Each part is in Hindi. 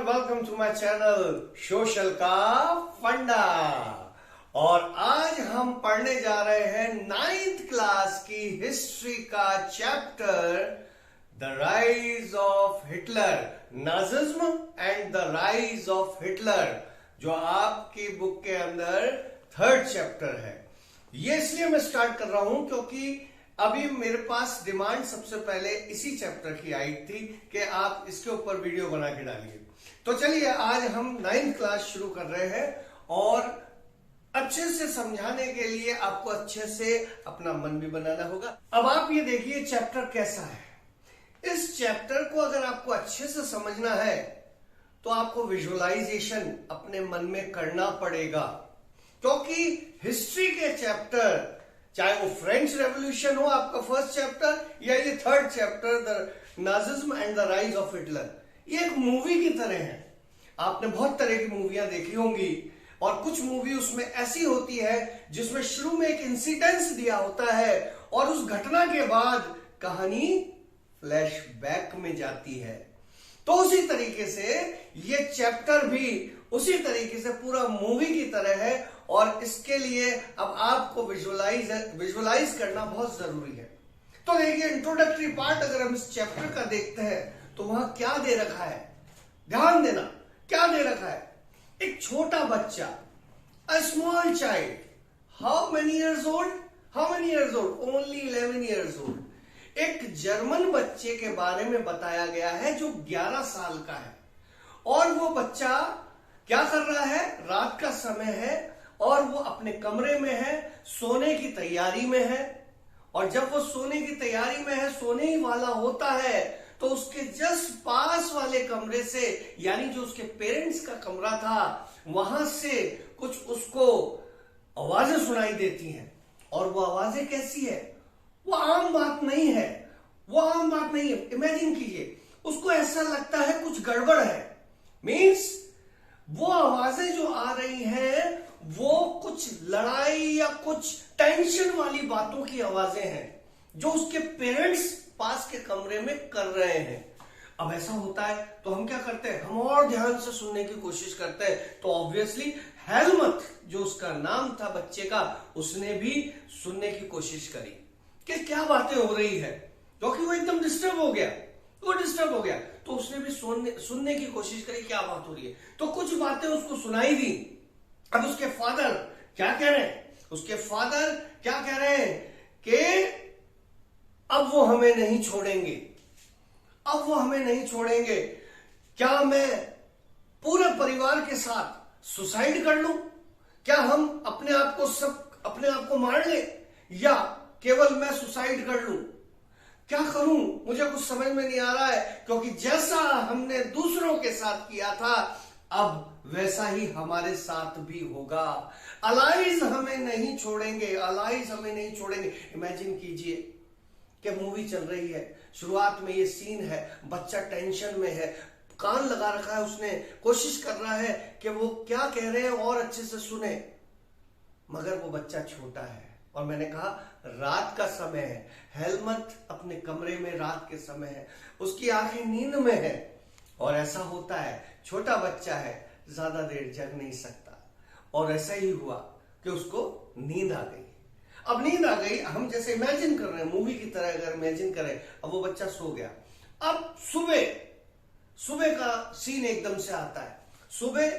Welcome to my channel social का फंडा। और आज हम पढ़ने जा रहे हैं 9th क्लास की हिस्ट्री का chapter the rise of Hitler, Nazism and the rise of Hitler, जो आपकी बुक के अंदर 3rd चैप्टर है। ये इसलिए मैं स्टार्ट कर रहा हूं क्योंकि अभी मेरे पास डिमांड सबसे पहले इसी चैप्टर की आई थी कि आप इसके ऊपर वीडियो बना के डालिए। तो चलिए आज हम 9th क्लास शुरू कर रहे हैं और अच्छे से समझाने के लिए आपको अच्छे से अपना मन भी बनाना होगा। अब आप ये देखिए चैप्टर कैसा है। इस चैप्टर को अगर आपको अच्छे से समझना है तो आपको विजुअलाइजेशन अपने मन में करना पड़ेगा, क्योंकि हिस्ट्री के चैप्टर, चाहे वो फ्रेंच रेवोल्यूशन हो आपका 1st चैप्टर या ये 3rd chapter the Nazism and the rise of Hitler, ये एक मूवी की तरह है। आपने बहुत तरह की मूवियां देखी होंगी और कुछ मूवी उसमें ऐसी होती है जिसमें शुरू में एक इंसिडेंस दिया होता है और उस घटना के बाद कहानी फ्लैशबैक में जाती है। तो उसी तरीके से ये चैप्टर भी उसी तरीके से पूरा मूवी की तरह है और इसके लिए अब आपको विजुअलाइज करना बहुत जरूरी है। तो देखिए इंट्रोडक्टरी पार्ट अगर हम इस चैप्टर का देखते हैं तो वहां क्या दे रखा है, ध्यान देना क्या दे रखा है। एक छोटा बच्चा, a small child, how many years old, only 11 years old. एक जर्मन बच्चे के बारे में बताया गया है जो 11 साल का है और वो बच्चा क्या कर रहा है, रात का समय है और वो अपने कमरे में है, सोने की तैयारी में है। और जब वो सोने की तैयारी में है, सोने ही वाला होता है, तो उसके जस्ट पास वाले कमरे से, यानी जो उसके पेरेंट्स का कमरा था, वहां से कुछ उसको आवाजें सुनाई देती हैं। और वो आवाजें कैसी है, वो आम बात नहीं है, वो आम बात नहीं है। इमेजिन कीजिए, उसको ऐसा लगता है कुछ गड़बड़ है। मीन्स वो आवाजें जो आ रही हैं वो कुछ लड़ाई या कुछ टेंशन वाली बातों की आवाजें हैं जो उसके पेरेंट्स पास के कमरे में कर रहे हैं। अब ऐसा होता है तो हम क्या करते हैं, हम और ध्यान से सुनने की कोशिश करते हैं। तो ऑब्वियसली हेलमट जो उसका नाम था बच्चे का, उसने भी सुनने की कोशिश करी कि क्या बातें हो रही है, क्योंकि वो एकदम डिस्टर्ब हो गया, तो उसने भी सुनने की कोशिश करी क्या बात हो रही है। तो कुछ बातें उसको सुनाई दी। अब उसके फादर क्या कह रहे हैं, कि अब वो हमें नहीं छोड़ेंगे, क्या मैं पूरे परिवार के साथ सुसाइड कर लूं, क्या हम अपने आप को मार ले, या केवल मैं सुसाइड कर लूं, क्या करूं, मुझे कुछ समझ में नहीं आ रहा है, क्योंकि जैसा हमने दूसरों के साथ किया था अब वैसा ही हमारे साथ भी होगा। अलाइज हमें नहीं छोड़ेंगे। इमेजिन कीजिए कि मूवी चल रही है, शुरुआत में ये सीन है, बच्चा टेंशन में है, कान लगा रखा है उसने, कोशिश कर रहा है कि वो क्या कह रहे हैं और अच्छे से सुने, मगर वो बच्चा छोटा है। और मैंने कहा रात का समय है, हेलमट अपने कमरे में रात के समय है, उसकी आंखें नींद में है। और ऐसा होता है, छोटा बच्चा है, ज्यादा देर जग नहीं सकता। और ऐसा ही हुआ कि उसको नींद आ गई। अब नींद आ गई, हम जैसे इमेजिन कर रहे हैं, मूवी की तरह अगर इमेजिन करें, अब वो बच्चा सो गया। अब सुबह का सीन एकदम से आता है। सुबह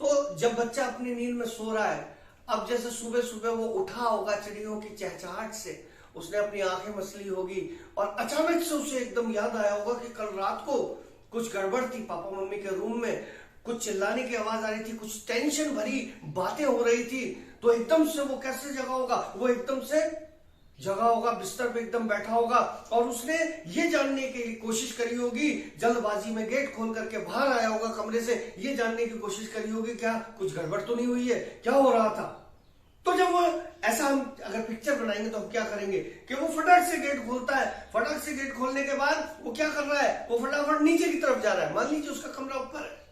तो जब बच्चा अपनी नींद में सो रहा है, अब जैसे सुबह वो उठा होगा चिड़ियों की चहचहाट से, उसने अपनी आंखें मसली होगी और अचानक से उसे एकदम याद आया होगा कि कल रात को कुछ गड़बड़ थी, पापा मम्मी के रूम में कुछ चिल्लाने की आवाज आ रही थी, कुछ टेंशन भरी बातें हो रही थी। तो एकदम से वो कैसे जगा होगा, वो एकदम से जगा होगा, बिस्तर पे एकदम बैठा होगा और उसने ये जानने की कोशिश करी होगी, जल्दबाजी में गेट खोल करके बाहर आया होगा कमरे से, ये जानने की कोशिश करी होगी क्या कुछ गड़बड़ तो नहीं हुई है, क्या हो रहा था। तो जब वो ऐसा, हम अगर पिक्चर बनाएंगे तो हम क्या करेंगे कि वो फटाक से गेट खोलता है, फटाक से गेट खोलने के बाद वो क्या कर रहा है, वो फटाफट नीचे की तरफ जा रहा है। मान लीजिए उसका कमरा ऊपर है,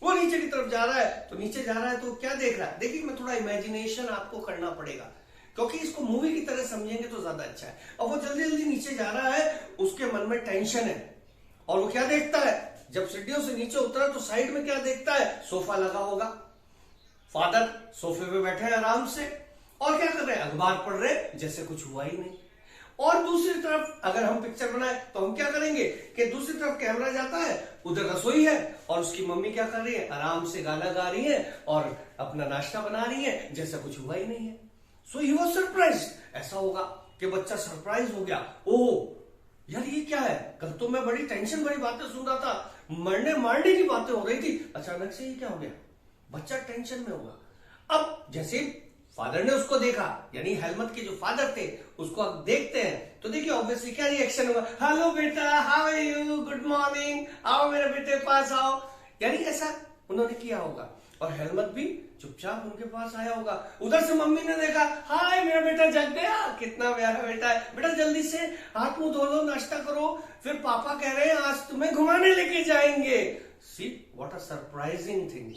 वो नीचे की तरफ जा रहा है, तो नीचे जा रहा है तो क्या देख रहा है। देखिए मैं थोड़ा इमेजिनेशन आपको करना पड़ेगा, क्योंकि इसको मूवी की तरह समझेंगे तो ज्यादा अच्छा है। और वो जल्दी नीचे जा रहा है, उसके मन में टेंशन है और वो क्या देखता है, जब सीढ़ियों से नीचे उतरा तो साइड में क्या देखता है, सोफा लगा होगा। फादर सोफे पे बैठे हैं आराम से और क्या कर रहे हैं, अखबार पढ़ रहे हैं, जैसे कुछ हुआ ही नहीं। और दूसरी तरफ अगर हम पिक्चर बनाए तो हम क्या करेंगे कि दूसरी तरफ कैमरा जाता है, उधर रसोई है और उसकी मम्मी क्या कर रही है, आराम से गाना गा रही है और अपना नाश्ता बना रही है, जैसा कुछ हुआ ही नहीं है। सो ही वाज सरप्राइज। ऐसा होगा कि बच्चा सरप्राइज हो गया, ओह यार ये क्या है, कल तो मैं बड़ी टेंशन भरी बातें सुन रहा था, मरने मारने की बातें हो रही थी, अचानक से ये क्या हो गया, बच्चा टेंशन में होगा। अब जैसे फादर ने उसको देखा, यानी हेलमत के जो फादर थे उसको अब देखते हैं तो देखिए ऑब्वियसली क्या रिएक्शन होगा, हेलो बेटा, how are you, good morning, आओ मेरे बेटे पास आओ, यानी ऐसा उन्होंने किया होगा। और हेलमत भी चुपचाप उनके पास आया होगा। उधर से मम्मी ने देखा, हाय मेरा बेटा जग गया, कितना प्यारा बेटा है, बेटा जल्दी से हाथ मुंह धो लो, नाश्ता करो, फिर पापा कह रहे हैं आज तुम्हें घुमाने लेके जाएंगे। See what a surprising thing.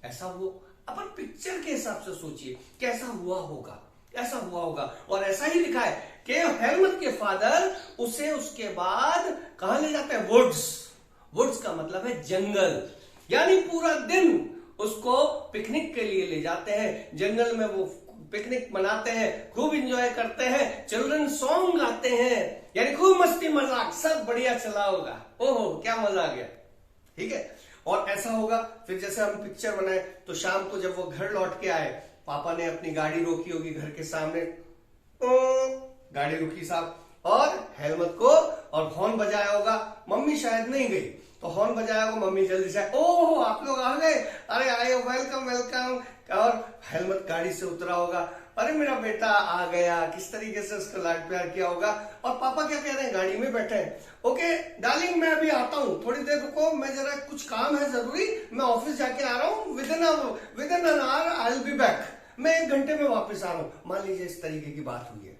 ऐसा वो अपन पिक्चर के हिसाब से सोचिए कैसा हुआ होगा, ऐसा हुआ होगा। और ऐसा ही लिखा है कि हेलमत के फादर उसे उसके बाद कहां ले जाते हैं, वुड्स। वुड्स का मतलब है जंगल, यानी पूरा दिन उसको पिकनिक के लिए ले जाते हैं, जंगल में वो पिकनिक मनाते हैं, खूब एंजॉय करते हैं, चिल्ड्रन सॉन्ग गाते हैं, यानी खूब मस्ती मजाक सब बढ़िया चला होगा। ओहो क्या मजा आ गया, ठीक है। और ऐसा होगा फिर जैसे हम पिक्चर बनाए तो शाम को जब वो घर लौट के आए, पापा ने अपनी गाड़ी रोकी होगी घर के सामने, गाड़ी रुकी साहब, और हेलमत को और हॉर्न बजाया होगा। मम्मी शायद नहीं गई तो हॉर्न बजाया होगा, मम्मी जल्दी से, ओह आप लोग आ गए, अरे आए, वेलकम वेलकम। और हेलमत गाड़ी से उतरा होगा, अरे मेरा बेटा आ गया, किस तरीके से उसको लाड प्यार किया होगा। और पापा क्या कह रहे हैं, गाड़ी में बैठे हैं, ओके डार्लिंग मैं अभी आता हूँ, थोड़ी देर रुको, मैं जरा कुछ काम है जरूरी, मैं ऑफिस जाके आ रहा हूँ, with in an hour I will be back, मैं 1 घंटे में वापस आ रहा हूँ। मान लीजिए इस तरीके की बात हुई है।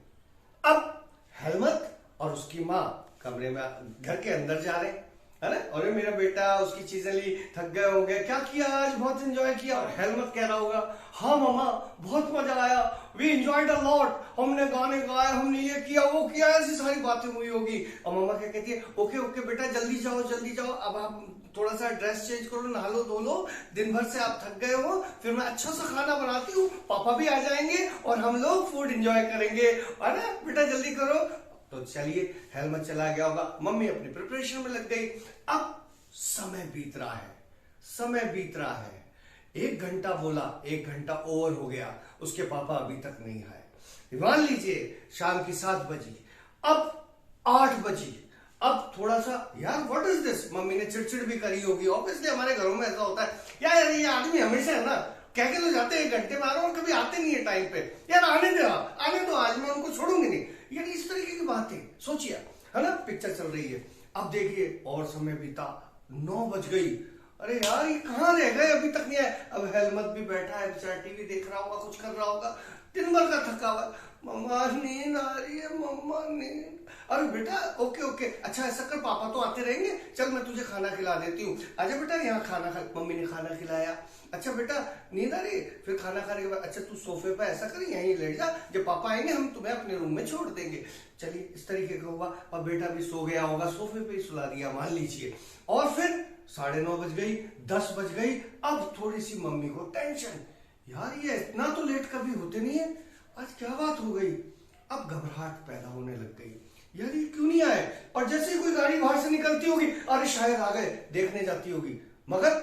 अब हेलमत और उसकी माँ कमरे में घर के अंदर जा रहे हैं, है ना, अरे मेरा बेटा उसकी चीजें ली, थक गए होंगे, क्या किया आज, बहुत एंजॉय किया। और हेलमत कह रहा होगा, हाँ मामा बहुत मजा आया, वी एंजॉयड अ लॉट, हमने गाने गाए, हमने ये किया वो किया, ऐसी सारी बातें हुई होगी। और मामा क्या कहती है, ओके ओके बेटा जल्दी जाओ जल्दी जाओ, अब आप थोड़ा सा ड्रेस चेंज करो, नहा लो धो लो, दिन भर से आप थक गए हो, फिर मैं अच्छा सा खाना बनाती हूँ, पापा भी आ जाएंगे और हम लोग फूड एंजॉय करेंगे, है ना बेटा जल्दी करो। तो चलिए हेलमत चला गया होगा, मम्मी अपनी प्रिपरेशन में लग गई। अब समय बीत रहा है, समय बीत रहा है, 1 घंटा बोला, 1 घंटा ओवर हो गया, उसके पापा अभी तक नहीं आए। मान लीजिए शाम की 7 बजी, अब 8 बजी, अब थोड़ा सा यार व्हाट इज दिस, मम्मी ने चिड़चिड़ भी करी होगी, ऑब्वियसली हमारे घरों में ऐसा होता है, यार ये आदमी हमेशा है ना, कह के तो जाते हैं 1 घंटे में आ रहा हूं, कभी आते नहीं है टाइम पे, यार आने दो आज मैं उनको छोड़ूंगी नहीं, यार इस तरीके की बातें सोचिए, है ना, पिक्चर चल रही है। अब देखिए और समय बीता, 9 बज गई, अरे यार ये कहाँ रह गए, अभी तक नहीं आए। अब हेलमत भी बैठा है बेचारा, टीवी देख रहा होगा, कुछ कर रहा होगा, दिन भर का थका हुआ, मम्मा नींद आ रही है, मम्मा नींद, अरे बेटा ओके ओके, अच्छा ऐसा कर, पापा तो आते रहेंगे, चल मैं तुझे खाना खिला देती हूँ, आजा बेटा यहाँ खाना खा। मम्मी ने खाना खिलाया, अच्छा बेटा नींद आ रही है, फिर खाना खाने के बाद अच्छा तू सोफे पर ऐसा कर यहीं लेट जा, जब पापा आएंगे हम तुम्हें अपने रूम में छोड़ देंगे। चलिए इस तरीके का हुआ, और बेटा भी सो गया होगा, सोफे पे ही सुला दिया मान लीजिए। और फिर 9:30 बज गई, 10 बज गई, अब थोड़ी सी मम्मी को टेंशन, यार ये इतना तो लेट कभी होते नहीं है, आज क्या बात हो गई। अब घबराहट पैदा होने लग गई, यार ये क्यों नहीं आए। और जैसे ही कोई गाड़ी बाहर से निकलती होगी, अरे शायद आ गए, देखने जाती होगी, मगर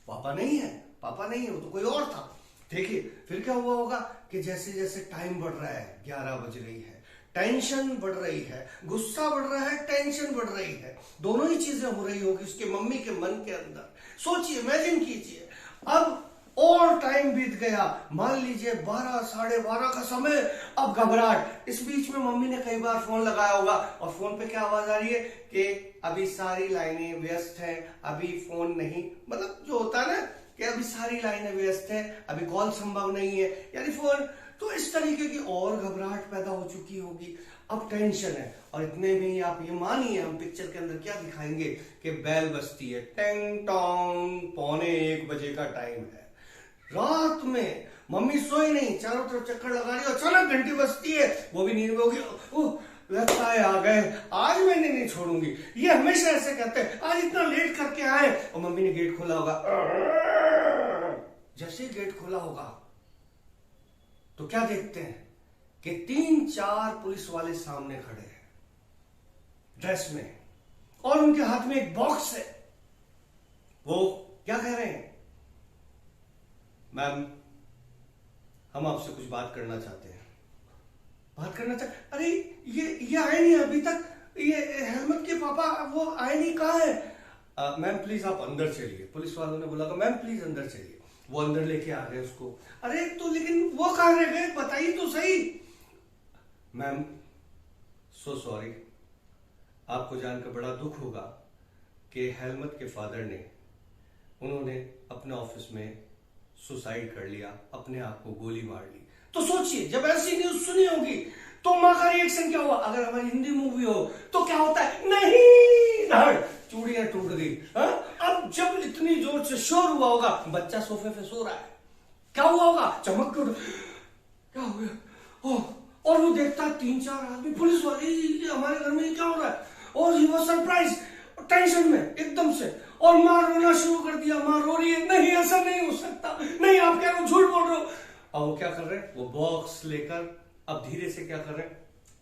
पापा नहीं है, पापा नहीं है, वो तो कोई और था। देखिए फिर क्या हुआ होगा कि जैसे जैसे टाइम बढ़ रहा है, 11 बज रही है, टेंशन बढ़ रही है, गुस्सा बढ़ रहा है, टेंशन बढ़ रही है, दोनों ही चीजें हो रही होगी उसके मम्मी के मन के अंदर। सोचिए, इमेजिन कीजिए, अब और टाइम बीत गया, मान लीजिए 12 साढ़े 12 का समय, अब घबराहट। इस बीच में मम्मी ने कई बार फोन लगाया होगा, और फोन पे क्या आवाज आ रही है कि अभी सारी लाइनें व्यस्त हैं, अभी फोन नहीं, मतलब जो होता है ना कि अभी सारी लाइनें व्यस्त हैं, अभी कॉल संभव नहीं है, यानी फोन। तो इस तरीके की और घबराहट पैदा हो चुकी होगी, अब टेंशन है। और इतने में ही आप ये मानिए हम पिक्चर के अंदर क्या दिखाएंगे कि बेल बजती है, टेंग टोंग, 12:45 बजे का टाइम है, रात में मम्मी सोई नहीं, चारों तरफ चक्कर लगा रही है, अचानक घंटी बजती है, वो भी नींद में होगी, लगता है आ गए, आज मैंने नहीं छोड़ूंगी। ये हमेशा ऐसे कहते हैं, आज इतना लेट करके आए। और मम्मी ने गेट खोला होगा, जैसे ही गेट खोला होगा तो क्या देखते हैं कि 3-4 पुलिस वाले सामने खड़े हैं ड्रेस में, और उनके हाथ में एक बॉक्स है। वो क्या कह रहे हैं, मैम हम आपसे कुछ बात करना चाहते हैं। बात करना चाहते? अरे ये आए नहीं अभी तक, ये हेलमत के पापा वो आए नहीं, कहाँ है? मैम प्लीज आप अंदर चलिए। पुलिस वालों ने बोला मैम प्लीज अंदर चलिए। वो अंदर लेके आ गए उसको। अरे तो लेकिन वो कहाँ रह गए, बताइए तो सही। मैम सो सॉरी, आपको जानकर बड़ा दुख होगा कि हेलमत के फादर ने, उन्होंने अपने ऑफिस में सुसाइड कर लिया, अपने आप को गोली मार ली। तो सोचिए जब ऐसी न्यूज सुनी होगी तो मां का रिएक्शन क्या हुआ। अगर हमारी हिंदी मूवी हो तो क्या होता है, नहीं धड़ चूड़ियां टूट गई। अब जब इतनी जोर से शोर हुआ होगा, बच्चा सोफे पे सो रहा है, क्या हुआ होगा, चमक टूट, क्या हो गया, ओह, और वो देखता 3-4 आदमी पुलिस वाले, हमारे घर में क्या हो रहा है, और ही वाज सरप्राइज, टेंशन में एकदम से, और मां रोना शुरू कर दिया। मां रो रही है, नहीं ऐसा नहीं हो सकता, नहीं आप क्या झूठ बोल रहे हो। अब वो क्या कर रहे हैं, वो बॉक्स लेकर अब धीरे से क्या कर रहे हैं,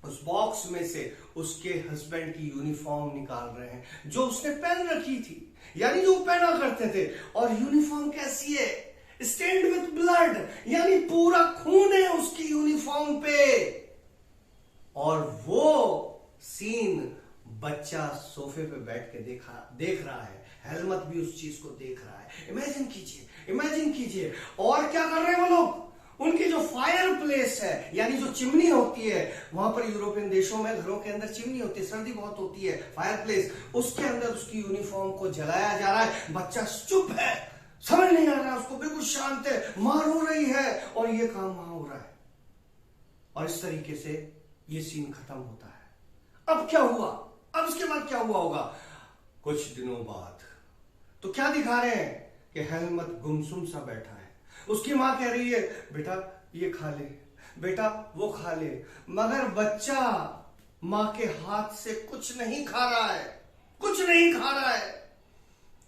उस बॉक्स में से उसके हस्बैंड की यूनिफॉर्म निकाल रहे हैं जो उसने पहन रखी थी, यानी जो पहना करते थे। और यूनिफॉर्म कैसी है, स्टेन्ड विथ ब्लड, यानी पूरा खून है उसकी यूनिफॉर्म पे। और वो सीन बच्चा सोफे पे बैठ के देख रहा है, हेलमत भी उस चीज को देख रहा है। इमेजिन कीजिए। और क्या कर रहे हैं वो लोग, उनकी जो फायर प्लेस है, यानी जो चिमनी होती है, वहां पर यूरोपियन देशों में घरों के अंदर चिमनी होती है, सर्दी बहुत होती है, फायर प्लेस, उसके अंदर उसकी यूनिफॉर्म को जलाया जा रहा है। बच्चा चुप है, समझ नहीं आ रहा उसको, बिल्कुल शांत है, मां रो रही है और ये काम वहां हो रहा है। और इस तरीके से ये सीन खत्म होता है। अब क्या हुआ, अब इसके बाद क्या हुआ होगा, कुछ दिनों बाद तो क्या दिखा रहे हैं कि हेलमत गुमसुम सा बैठा है। उसकी मां कह रही है, बेटा ये खा ले, बेटा वो खा ले, मगर बच्चा मां के हाथ से कुछ नहीं खा रहा है, कुछ नहीं खा रहा है।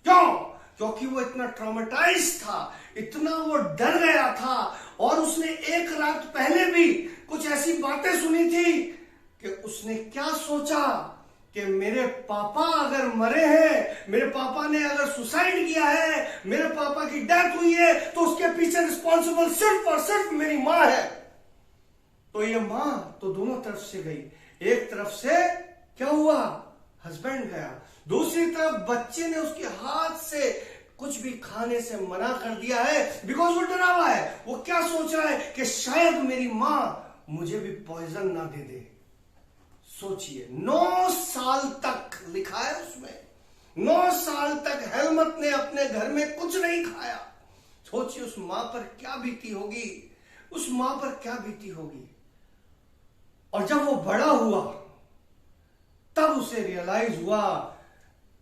क्यों? क्योंकि वो इतना ट्रॉमेटाइज था, इतना वो डर गया था, और उसने एक रात पहले भी कुछ ऐसी बातें सुनी थी कि उसने क्या सोचा कि मेरे पापा अगर मरे हैं, मेरे पापा ने अगर सुसाइड किया है, मेरे पापा की डेथ हुई है, तो उसके पीछे रिस्पॉन्सिबल सिर्फ और सिर्फ मेरी मां है। तो ये मां तो दोनों तरफ से गई, एक तरफ से क्या हुआ, हस्बैंड गया, दूसरी तरफ बच्चे ने उसके हाथ से कुछ भी खाने से मना कर दिया है, बिकॉज वो डरा हुआ है। वो क्या सोच रहा है कि शायद मेरी मां मुझे भी पॉइजन ना दे दे। सोचिए 9 साल तक लिखा है उसमें, 9 साल तक हेलमत ने अपने घर में कुछ नहीं खाया। सोचिए उस मां पर क्या बीती होगी, उस मां पर क्या बीती होगी। और जब वो बड़ा हुआ तब उसे रियलाइज हुआ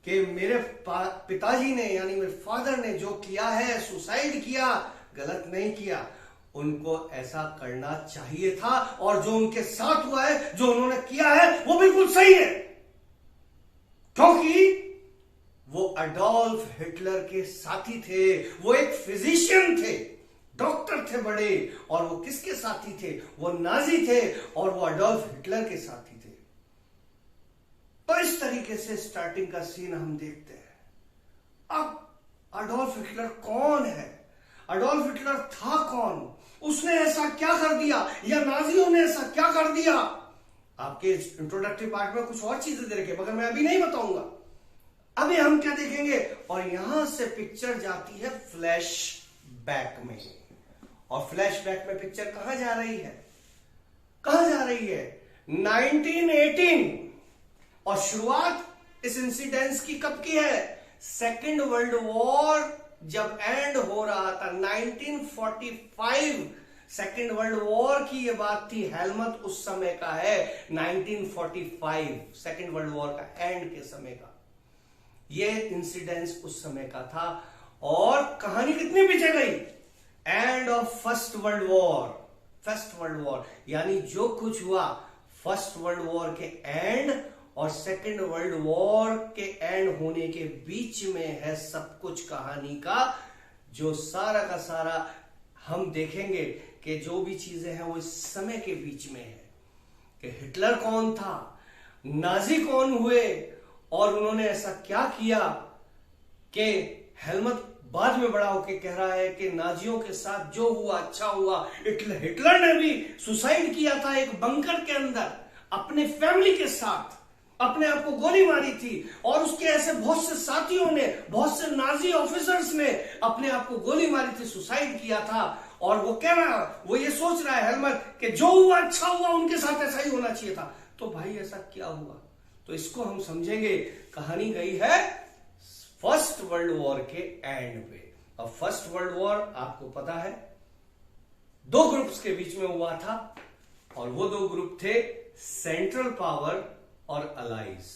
कि मेरे पिताजी ने, यानी मेरे फादर ने जो किया है, सुसाइड किया, गलत नहीं किया, उनको ऐसा करना चाहिए था, और जो उनके साथ हुआ है, जो उन्होंने किया है, वो बिल्कुल सही है। क्योंकि वो अडोल्फ हिटलर के साथी थे, वो एक फिजिशियन थे, डॉक्टर थे बड़े, और वो किसके साथी थे, वो नाजी थे, और वो अडोल्फ हिटलर के साथी थे। तो इस तरीके से स्टार्टिंग का सीन हम देखते हैं। अब अडोल्फ हिटलर कौन है, अडोल्फ हिटलर था कौन, उसने ऐसा क्या कर दिया, या नाजियों ने ऐसा क्या कर दिया। आपके इंट्रोडक्टरी पार्ट में कुछ और चीजें दे रखे, मगर मैं अभी नहीं बताऊंगा। अभी हम क्या देखेंगे, और यहां से पिक्चर जाती है फ्लैश बैक में, और फ्लैश बैक में पिक्चर कहां जा रही है, कहां जा रही है, 1918। और शुरुआत इस इंसिडेंस की कब की है, सेकेंड वर्ल्ड वॉर जब एंड हो रहा था, 1945 सेकेंड वर्ल्ड वॉर की ये बात थी। हेलमत उस समय का है, 1945 सेकेंड वर्ल्ड वॉर का एंड के समय का ये इंसिडेंस उस समय का था। और कहानी कितनी पीछे गई, end of first world war, first world war, यानी जो कुछ हुआ फर्स्ट वर्ल्ड वॉर के एंड और सेकेंड वर्ल्ड वॉर के एंड होने के बीच में है सब कुछ कहानी का, जो सारा का सारा हम देखेंगे कि जो भी चीजें हैं वो इस समय के बीच में है कि हिटलर कौन था, नाजी कौन हुए और उन्होंने ऐसा क्या किया कि हेलमट बाद में बड़ा होकर कह रहा है कि नाजियों के साथ जो हुआ अच्छा हुआ। हिटलर ने भी सुसाइड किया था एक बंकर के अंदर अपने फैमिली के साथ, अपने आप को गोली मारी थी और उसके ऐसे बहुत से साथियों ने, बहुत से नाजी ऑफिसर्स ने अपने आप को गोली मारी थी, सुसाइड किया था। और वो कह रहा, वो ये सोच रहा है हेलमट कि जो हुआ अच्छा हुआ, उनके साथ ऐसा ही होना चाहिए था। तो भाई ऐसा क्या हुआ, तो इसको हम समझेंगे। कहानी गई है फर्स्ट वर्ल्ड वॉर के एंड पे। अब फर्स्ट वर्ल्ड वॉर आपको पता है 2 ग्रुप्स के बीच में हुआ था और वो 2 ग्रुप थे सेंट्रल पावर और allies.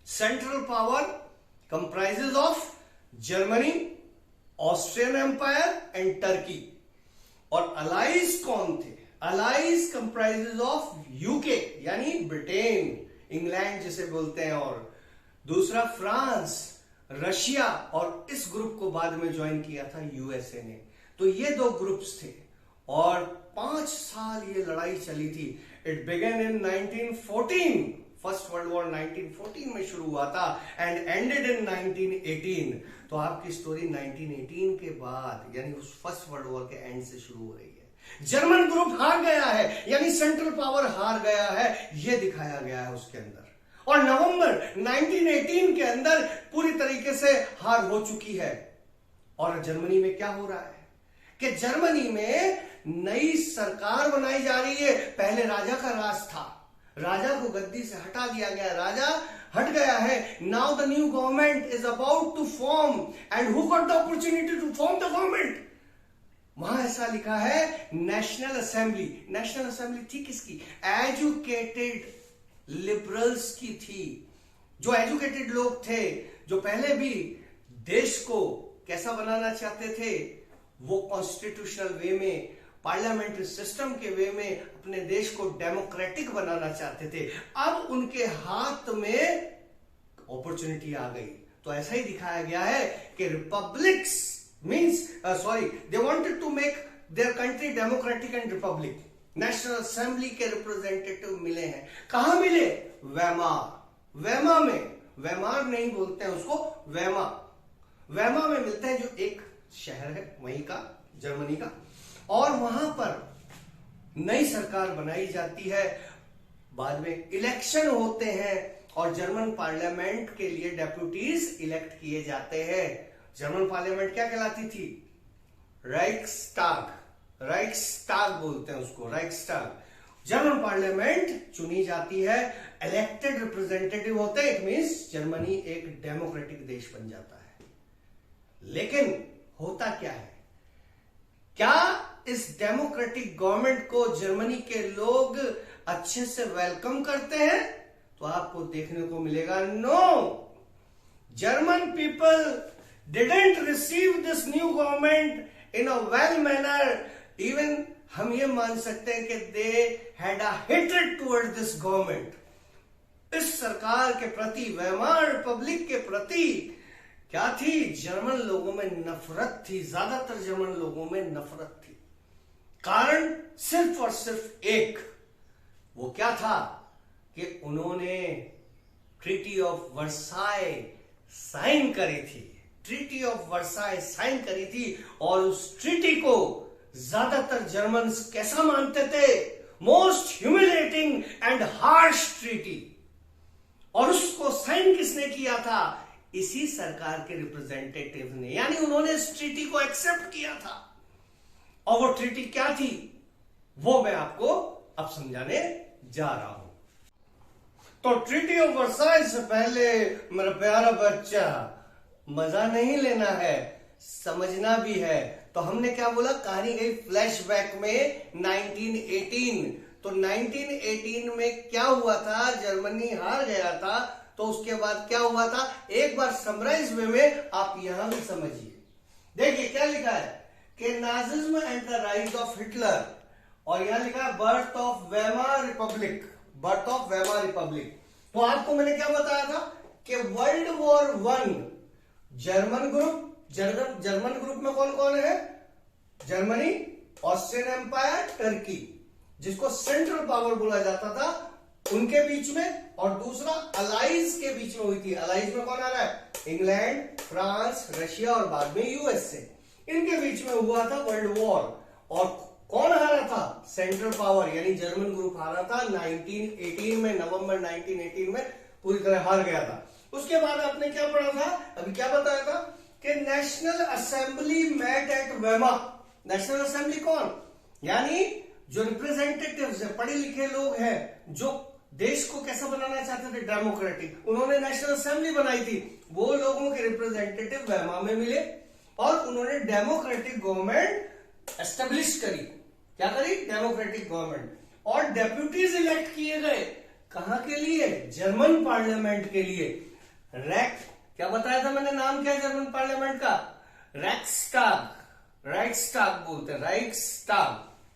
Central power comprises of Germany, Austrian empire and Turkey. और अलाइज कौन थे? अलाइज कंप्राइजेज ऑफ यूके यानी ब्रिटेन, इंग्लैंड जिसे बोलते हैं, और दूसरा फ्रांस, रशिया, और इस ग्रुप को बाद में ज्वाइन किया था यूएसए ने। तो ये 2 ग्रुप्स थे और 5 साल ये लड़ाई चली थी। It began in 1914, first world war 1914 में शुरू हुआ था एंड एंडेड इन 1918। तो आपकी स्टोरी 1918 के बाद यानी उस फर्स्ट वर्ल्ड वॉर के एंड से शुरू हो रही है। जर्मन ग्रुप हार गया है यानी सेंट्रल पावर हार गया है, यह दिखाया गया है उसके अंदर। और नवंबर 1918 के अंदर पूरी तरीके से हार हो चुकी है। और जर्मनी में क्या हो रहा है कि जर्मनी में नई सरकार बनाई जा रही है। पहले राजा का राज था, राजा को गद्दी से हटा दिया गया, राजा हट गया है। Now the new government is about to form and who got the opportunity to form the government? वहां ऐसा लिखा है नेशनल असेंबली। नेशनल असेंबली थी किसकी? एजुकेटेड लिबरल्स की थी। जो एजुकेटेड लोग थे, जो पहले भी देश को कैसा बनाना चाहते थे, वो कॉन्स्टिट्यूशनल वे में, पार्लियामेंट्री सिस्टम के वे में अपने देश को डेमोक्रेटिक बनाना चाहते थे। अब उनके हाथ में अपॉर्चुनिटी आ गई। तो ऐसा ही दिखाया गया है कि republics means they wanted to make their country democratic and republic. National assembly के रिप्रेजेंटेटिव मिले हैं। कहां मिले? वेमार। वेमा में, वेमार नहीं बोलते हैं उसको, वेमा। वेमा में मिलते हैं, जो एक शहर है वहीं का, जर्मनी का। और वहां पर नई सरकार बनाई जाती है, बाद में इलेक्शन होते हैं और जर्मन पार्लियामेंट के लिए डेप्यूटीज इलेक्ट किए जाते हैं। जर्मन पार्लियामेंट क्या कहलाती थी? राइक्सटाग। राइक्सटाग बोलते हैं उसको, राइक्सटाग। जर्मन पार्लियामेंट चुनी जाती है, इलेक्टेड रिप्रेजेंटेटिव होते हैं। इट मींस जर्मनी एक डेमोक्रेटिक देश बन जाता है। लेकिन होता क्या है, क्या इस डेमोक्रेटिक गवर्नमेंट को जर्मनी के लोग अच्छे से वेलकम करते हैं? तो आपको देखने को मिलेगा no, German people didn't receive this new government in a well manner. Even हम ये मान सकते हैं कि they had a hatred toward this government. इस सरकार के प्रति, वेमार रिपब्लिक के प्रति क्या थी? जर्मन लोगों में नफरत थी, ज्यादातर जर्मन लोगों में नफरत थी। कारण सिर्फ और सिर्फ एक, वो क्या था कि उन्होंने ट्रीटी ऑफ वर्साई साइन करी थी। ट्रीटी ऑफ वर्साई साइन करी थी और उस ट्रीटी को ज्यादातर जर्मन्स कैसा मानते थे? Most humiliating and harsh treaty. और उसको साइन किसने किया था? इसी सरकार के रिप्रेजेंटेटिव ने, यानी उन्होंने इस ट्रीटी को एक्सेप्ट किया था। और वो ट्रीटी क्या थी वो मैं आपको अब समझाने जा रहा हूं। तो ट्रीटी ऑफ वर्साई से पहले मेरा प्यारा बच्चा, मजा नहीं लेना है, समझना भी है। तो हमने क्या बोला, कहानी गई फ्लैशबैक में 1918। तो 1918 में क्या हुआ था? जर्मनी हार गया था। तो उसके बाद क्या हुआ था, एक बार समराइज वे में आप यहां भी समझिए। देखिए क्या लिखा है कि Nazism and the rise of Hitler, और यहां लिखा है birth of Weimar Republic. Birth of Weimar Republic. तो आपको मैंने क्या बताया था कि world war one German group में कौन कौन है? जर्मनी, ऑस्ट्रियन एम्पायर, टर्की, जिसको सेंट्रल पावर बोला जाता था, उनके बीच में, और दूसरा अलाइज के बीच में हुई थी। अलाइज में कौन आ रहा है? इंग्लैंड, फ्रांस, रशिया और बाद में यूएसए, इनके बीच में हुआ था वर्ल्ड वॉर। और कौन हारा था? सेंट्रल पावर यानी जर्मन ग्रुप हारा था 1918 में, नवंबर 1918 में पूरी तरह हार गया था। उसके बाद आपने क्या पढ़ा था? अभी क्या बताया था कि नेशनल असेंबली मेट एट वेमा। नेशनल असेंबली कौन? यानी जो रिप्रेजेंटेटिव्स है, पढ़े लिखे लोग हैं, जो देश को कैसा बनाना चाहते थे? डेमोक्रेटिक। उन्होंने नेशनल असेंबली बनाई थी। वो लोगों के रिप्रेजेंटेटिव वेमा में मिले और उन्होंने डेमोक्रेटिक गवर्नमेंट एस्टेब्लिश करी। क्या करी? Democratic government. और डेप्यूटीज इलेक्ट किए गए कहां के लिए? जर्मन पार्लियामेंट के लिए। क्या बताया था मैंने? नाम क्या है जर्मन पार्लियामेंट का? राइक्सटाग बोलते हैं,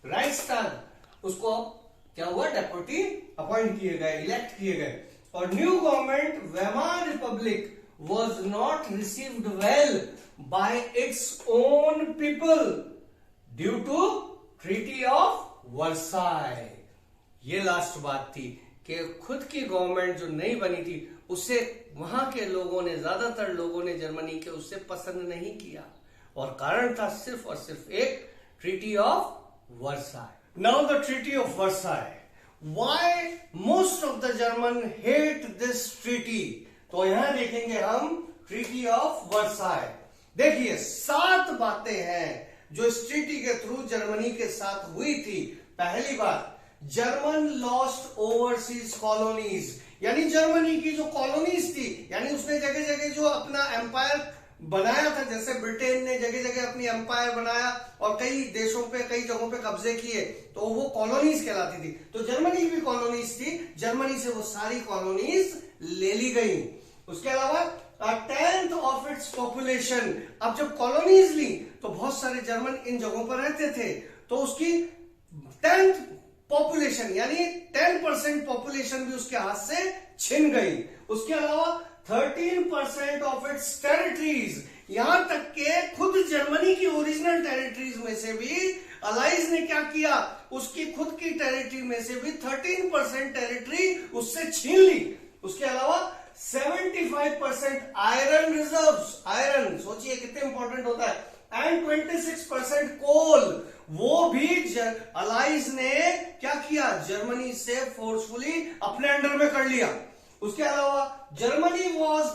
राइक्सटाग। उसको क्या हुआ? डेप्यूटी अपॉइंट किए गए, इलेक्ट किए गए। और new government Weimar Republic was not received well by its own people due to Treaty of Versailles। ये लास्ट बात थी कि खुद की गवर्नमेंट जो नई बनी थी उसे वहां के लोगों ने, ज्यादातर लोगों ने जर्मनी के, उससे पसंद नहीं किया। और कारण था सिर्फ और सिर्फ एक, treaty of Versailles. Now the treaty of Versailles, why most of the German hate this treaty? तो यहां देखेंगे हम ट्रीटी ऑफ वर्साई। देखिए 7 बातें हैं जो इस ट्रीटी के थ्रू जर्मनी के साथ हुई थी। पहली बात, जर्मन लॉस्ट ओवरसीज कॉलोनीज, यानी जर्मनी की जो कॉलोनीज थी, यानी उसने जगह जगह जो अपना एम्पायर बनाया था, जैसे ब्रिटेन ने जगह जगह अपनी एम्पायर बनाया और कई देशों पे, कई जगहों पे कब्जे किए, तो वो कॉलोनीज कहलाती थी। तो जर्मनी की भी कॉलोनीज थी, जर्मनी से वो सारी कॉलोनीज ले ली गई। उसके अलावा 10th ऑफ इट्स पॉपुलेशन, अब जब कॉलोनीज ली तो बहुत सारे जर्मन इन जगहों पर रहते थे, तो उसकी 10th पॉपुलेशन यानी 10% पॉपुलेशन भी उसके हाथ से छिन गई। उसके अलावा 13% ऑफ इट्स टेरिटरीज, यहां तक के खुद जर्मनी की ओरिजिनल टेरिटरीज में से भी अलाइज ने क्या किया? उसकी खुद की टेरिटरी में से भी 13% टेरिटरी उससे छीन ली। उसके अलावा 75% आयरन रिजर्व्स, आयरन सोचिए कितने इंपॉर्टेंट होता है, एंड 26% कोल, वो भी अलाइज ने क्या किया? जर्मनी से फोर्सफुली अपने अंडर में कर लिया। उसके अलावा जर्मनी वॉज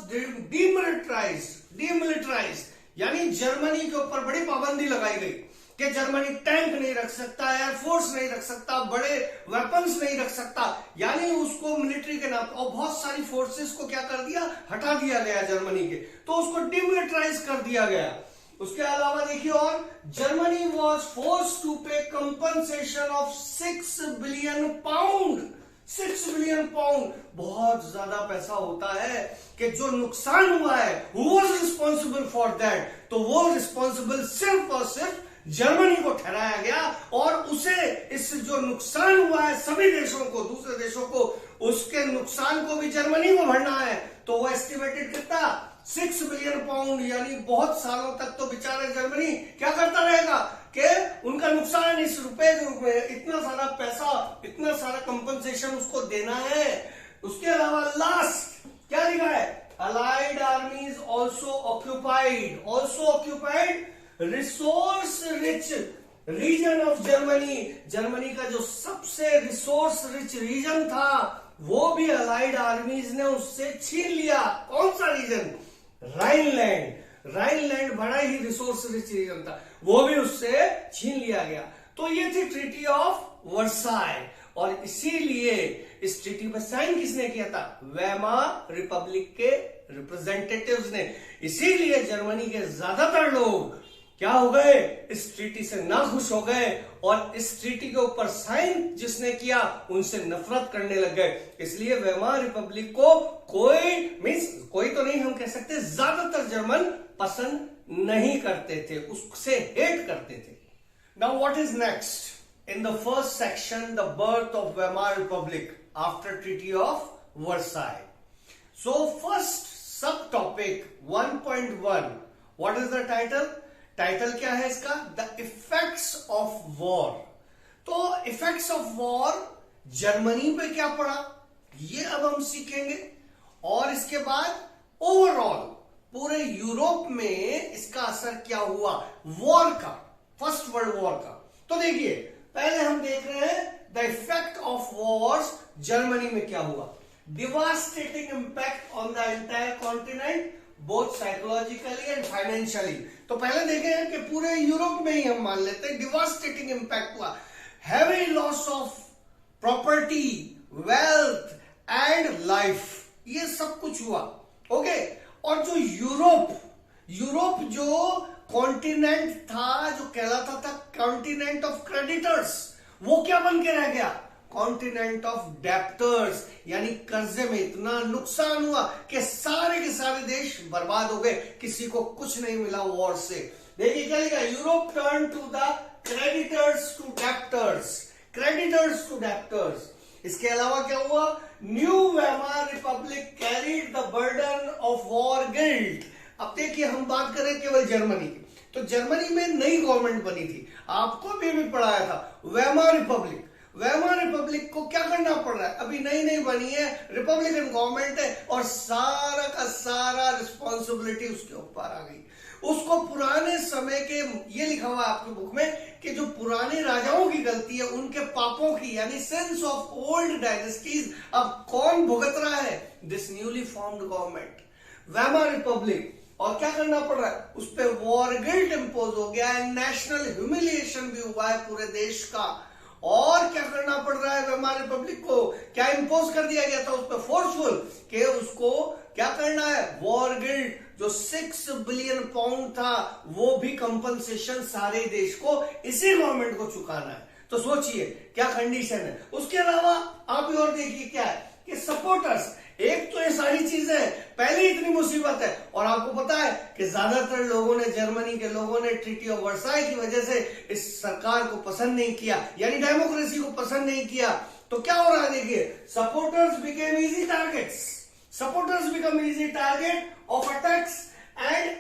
डिमिलिटराइज्ड, यानी जर्मनी के ऊपर बड़ी पाबंदी लगाई गई कि जर्मनी टैंक नहीं रख सकता, एयरफोर्स नहीं रख सकता, बड़े वेपन्स नहीं रख सकता, यानी उसको मिलिट्री के नाम, और बहुत सारी फोर्सेस को क्या कर दिया? हटा दिया गया जर्मनी के, तो उसको डिमिलिटराइज कर दिया गया। उसके अलावा देखिए, और जर्मनी वॉज फोर्स टू पे compensation of 6 billion pound. 6 billion pound बहुत ज्यादा पैसा होता है कि जो नुकसान हुआ है, who was responsible for that? तो वो रिस्पॉन्सिबल सिर्फ और सिर्फ जर्मनी को ठहराया गया, और उसे इस जो नुकसान हुआ है सभी देशों को, दूसरे देशों को, उसके नुकसान को भी जर्मनी को भरना है। तो वो एस्टिमेटेड कितना? 6 बिलियन पाउंड, यानी बहुत सालों तक तो बेचारा जर्मनी क्या करता रहेगा कि उनका नुकसान इस रुपए के रूप में, इतना सारा पैसा, इतना सारा कंपनसेशन उसको देना है। उसके अलावा लास्ट क्या लिखा है? Allied आर्मीज also occupied resource rich region of Germany. Germany का जो सबसे रिसोर्स रिच रीजन था वो भी अलाइड आर्मीज ने उससे छीन लिया। कौन सा रीजन? राइनलैंड बड़ा ही रिसोर्स रिच रीजन था, वो भी उससे छीन लिया गया। तो ये थी ट्रीटी ऑफ वर्साई, और इसीलिए इस ट्रीटी पर साइन किसने किया था? वेमार रिपब्लिक के रिप्रेजेंटेटिव्स ने। इसीलिए जर्मनी के ज्यादातर लोग क्या हो गए? इस ट्रीटी से नाखुश हो गए, और इस ट्रीटी के ऊपर साइन जिसने किया उनसे नफरत करने लग गए। इसलिए वेमार रिपब्लिक को कोई तो नहीं हम कह सकते, ज्यादातर जर्मन पसंद नहीं करते थे, उससे हेट करते थे। Now what is next in the first section, the birth of Weimar Republic. after Treaty of Versailles. So first subtopic 1.1, what is the title? Title क्या है इसका? The effects of war. तो इफेक्ट्स ऑफ वॉर जर्मनी पे क्या पड़ा ये अब हम सीखेंगे, और इसके बाद ओवरऑल पूरे यूरोप में इसका असर क्या हुआ वॉर का, फर्स्ट वर्ल्ड वॉर का. तो देखिए पहले हम देख रहे हैं the effect of Wars Germany में क्या हुआ. Devastating impact on the entire continent both psychologically and financially. तो पहले देखे हैं कि पूरे यूरोप में ही हम मान लेते हैं डिवास्टेटिंग इंपैक्ट हुआ. Heavy loss of property, wealth and life, ये सब कुछ हुआ. ओके. और जो यूरोप जो कॉन्टिनेंट था, जो कहलाता था कॉन्टिनेंट ऑफ क्रेडिटर्स, वो क्या बन के रह गया? Continent of debtors. यानी कर्जे में इतना नुकसान हुआ कि सारे के सारे देश बर्बाद हो गए, किसी को कुछ नहीं मिला वॉर से. देखिए क्या लिखा, Europe turn to the creditors to debtors, creditors to debtors. इसके अलावा क्या हुआ? New Weimar republic carried the burden of war guilt. अब देखिए हम बात करें केवल जर्मनी की, तो जर्मनी में नई गवर्नमेंट बनी थी, आपको भी पढ़ाया था वेमार रिपब्लिक. वेमार रिपब्लिक को क्या करना पड़ रहा है? अभी नई बनी है, रिपब्लिकन गवर्नमेंट है, और सारा का सारा रिस्पॉन्सिबिलिटी उसके ऊपर आ गई. उसको पुराने समय के, ये लिखा हुआ है आपकी बुक में कि जो पुराने राजाओं की गलती है, उनके पापों की, यानी सिंस ऑफ ओल्ड डायनेस्टीज, अब कौन भुगत रहा है? This newly formed government, Weimar Republic. और क्या करना पड़ रहा है? उस पर वॉर गिल्ट इंपोज हो गया है, नेशनल ह्यूमिलिएशन भी हुआ है पूरे देश का. और क्या करना पड़ रहा है वेमार रिपब्लिक को? क्या इंपोज कर दिया गया था उस पर फोर्सफुल, कि उसको क्या करना है? वॉर गिल्ट, जो 6 बिलियन पाउंड था, वो भी कंपनसेशन सारे देश को, इसी गवर्नमेंट को चुकाना है. तो सोचिए क्या कंडीशन है. उसके अलावा आप और देखिए क्या है कि सपोर्टर्स, एक तो ये सारी चीजें पहले इतनी मुसीबत है, और आपको पता है कि ज्यादातर लोगों ने, जर्मनी के लोगों ने ट्रीटी ऑफ वर्साई की वजह से इस सरकार को पसंद नहीं किया, यानी डेमोक्रेसी को पसंद नहीं किया. तो क्या हो रहा है देखिए, supporters became easy targets, supporters become easy target of attacks, and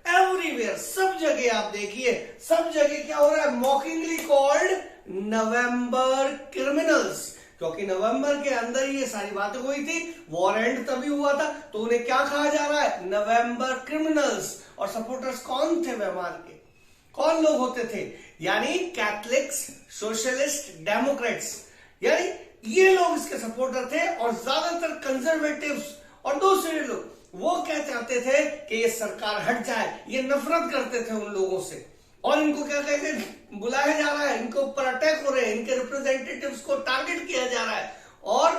everywhere सब जगह आप देखिए, सब जगह क्या हो रहा है? मॉकिंगली कॉल्ड नवंबर क्रिमिनल्स, क्योंकि नवंबर के अंदर ये सारी बातें हुई थी, वॉर एंड तभी हुआ था, तो उन्हें क्या कहा जा रहा है? नवंबर क्रिमिनल्स. और सपोर्टर्स कौन थे वेमार के? कौन लोग होते थे? यानी कैथलिक्स, सोशलिस्ट, डेमोक्रेट्स, यानी ये लोग इसके सपोर्टर थे. और ज्यादातर कंजर्वेटिव्स और दूसरे लोग, वो क्या चाहते थे कि ये सरकार हट जाए, ये नफरत करते थे उन लोगों से. और इनको क्या कहते हैं? बुलाया जा रहा है, इनके ऊपर अटैक हो रहे हैं, इनके रिप्रेजेंटेटिव्स को टारगेट किया जा रहा है, और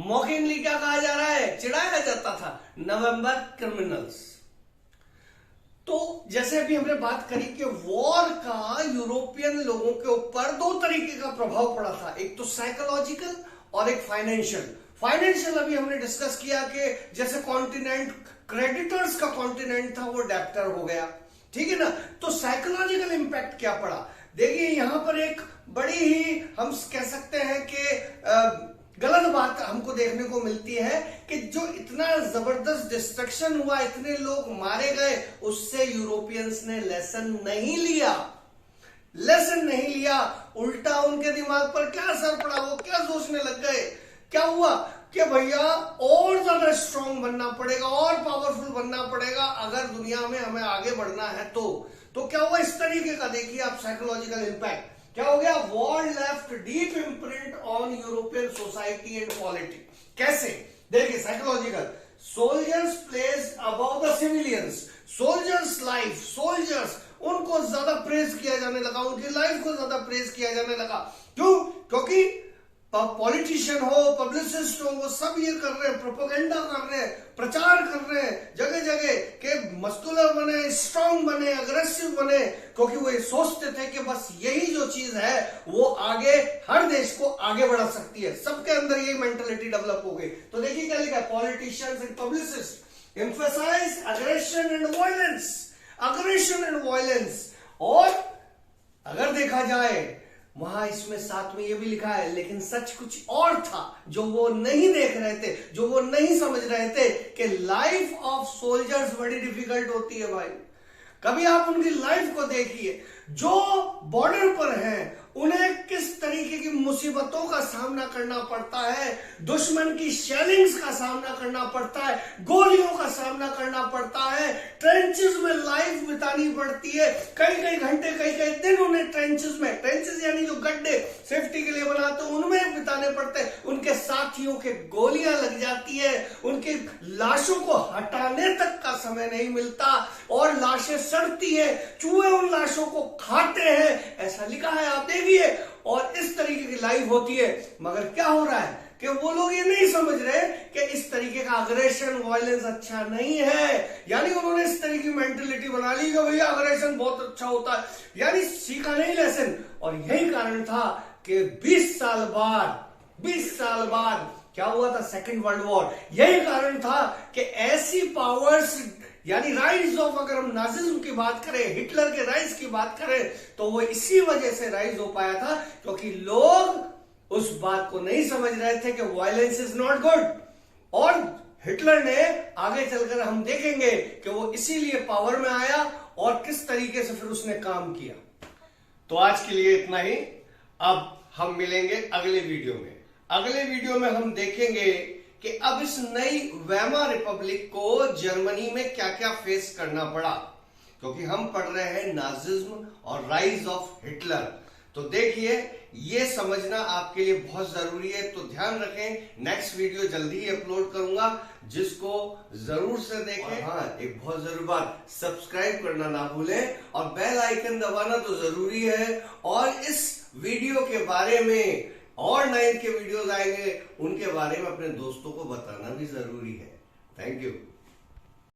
मॉकिंगली क्या कहा जा रहा है? चिढ़ाया जाता था, नवंबर क्रिमिनल्स. तो जैसे अभी हमने बात करी कि वॉर का यूरोपियन लोगों के ऊपर 2 तरीके का प्रभाव पड़ा था, एक तो साइकोलॉजिकल और एक फाइनेंशियल. फाइनेंशियल अभी हमने डिस्कस किया कि जैसे कॉन्टिनेंट, क्रेडिटर्स का कॉन्टिनेंट था, वो डेप्टर हो गया, ठीक है ना. तो साइकोलॉजिकल इंपैक्ट क्या पड़ा? देखिए यहां पर एक बड़ी ही, हम कह सकते हैं कि गलत बात हमको देखने को मिलती है कि जो इतना जबरदस्त डिस्ट्रक्शन हुआ, इतने लोग मारे गए, उससे यूरोपियंस ने लेसन नहीं लिया, उल्टा उनके दिमाग पर क्या असर पड़ा? वो क्या सोचने लग गए? क्या हुआ कि भैया और ज्यादा स्ट्रांग बनना पड़ेगा, और पावरफुल बनना पड़ेगा अगर दुनिया में हमें आगे बढ़ना है. तो क्या हुआ? इस तरीके का देखिए आप साइकोलॉजिकल इंपैक्ट क्या हो गया? War left deep imprint on European society and politics. कैसे? देखिए psychological, soldiers place above the civilians, soldiers life, soldiers उनको ज्यादा प्रेज किया जाने लगा, उनकी लाइफ को ज्यादा प्रेज किया जाने लगा. क्यों? क्योंकि पॉलिटिशियन हो, पब्लिसिस्ट हो, वो सब ये कर रहे हैं, प्रोपेगेंडा कर रहे हैं, प्रचार कर रहे हैं जगह जगह के मस्कुलर बने, स्ट्रांग बने, अग्रेसिव बने, क्योंकि वो ये सोचते थे कि बस यही जो चीज है वो आगे हर देश को आगे बढ़ा सकती है. सबके अंदर यही मेंटालिटी डेवलप हो गई. तो देखिए क्या लिखा है, politicians and publicist emphasise aggression and violence, aggression and violence. और अगर देखा जाए वहां इसमें साथ में ये भी लिखा है, लेकिन सच कुछ और था जो वो नहीं देख रहे थे, जो वो नहीं समझ रहे थे कि लाइफ ऑफ सोल्जर्स बड़ी डिफिकल्ट होती है भाई। कभी आप उनकी लाइफ को देखिए, जो बॉर्डर पर हैं उन्हें किस तरीके की मुसीबतों का सामना करना पड़ता है, दुश्मन की शेलिंग्स का सामना करना पड़ता है, गोलियों का सामना करना पड़ता है, ट्रेंचेस में लाइफ बितानी पड़ती है, कई कई घंटे कई कई दिन उन्हें ट्रेंचेस में, ट्रेंचेस यानी जो गड्ढे सेफ्टी के लिए बनाते हैं उनमें बिताने पड़ते हैं। उनके साथियों के गोलियां लग जाती है, उनकी लाशों को हटाने तक का समय नहीं मिलता और लाशें सड़ती है, चूहे उन लाशों को खाते हैं, ऐसा लिखा है, आप देखिए। और इस तरीके की लाइफ होती है। मगर क्या हो रहा है कि वो लोग ये नहीं समझ रहे कि इस तरीके का अग्रेशन, वायलेंस अच्छा नहीं है। यानी उन्होंने इस तरह की मेंटेलिटी बना ली कि भैया अग्रेशन बहुत अच्छा होता है, यानी सीखा नहीं लेसन। और यही कारण था कि 20 साल बाद क्या हुआ था, सेकेंड वर्ल्ड वॉर। यही कारण था कि ऐसी पावर्स, यानी राइज ऑफ, अगर हम नाजिज्म की बात करें, हिटलर के राइज की बात करें, तो वो इसी वजह से राइज हो पाया था क्योंकि लोग उस बात को नहीं समझ रहे थे कि वायलेंस इज नॉट गुड। और हिटलर ने आगे चलकर हम देखेंगे कि वो इसीलिए पावर में आया और किस तरीके से फिर उसने काम किया। तो आज के लिए इतना ही। अब हम मिलेंगे अगले वीडियो में। अगले वीडियो में हम देखेंगे कि अब इस नई वेमा रिपब्लिक को जर्मनी में क्या क्या फेस करना पड़ा, क्योंकि हम पढ़ रहे हैं नाजिज्म और राइज ऑफ हिटलर। तो देखिए, ये समझना आपके लिए बहुत जरूरी है। तो ध्यान रखें, नेक्स्ट वीडियो जल्दी ही अपलोड करूंगा, जिसको जरूर से देखें। हाँ, एक बहुत जरूरी बात, सब्सक्राइब करना ना भूलें और बेल आइकन दबाना तो जरूरी है। और इस वीडियो के बारे में और 9th के वीडियोस आएंगे, उनके बारे में अपने दोस्तों को बताना भी जरूरी है। Thank you.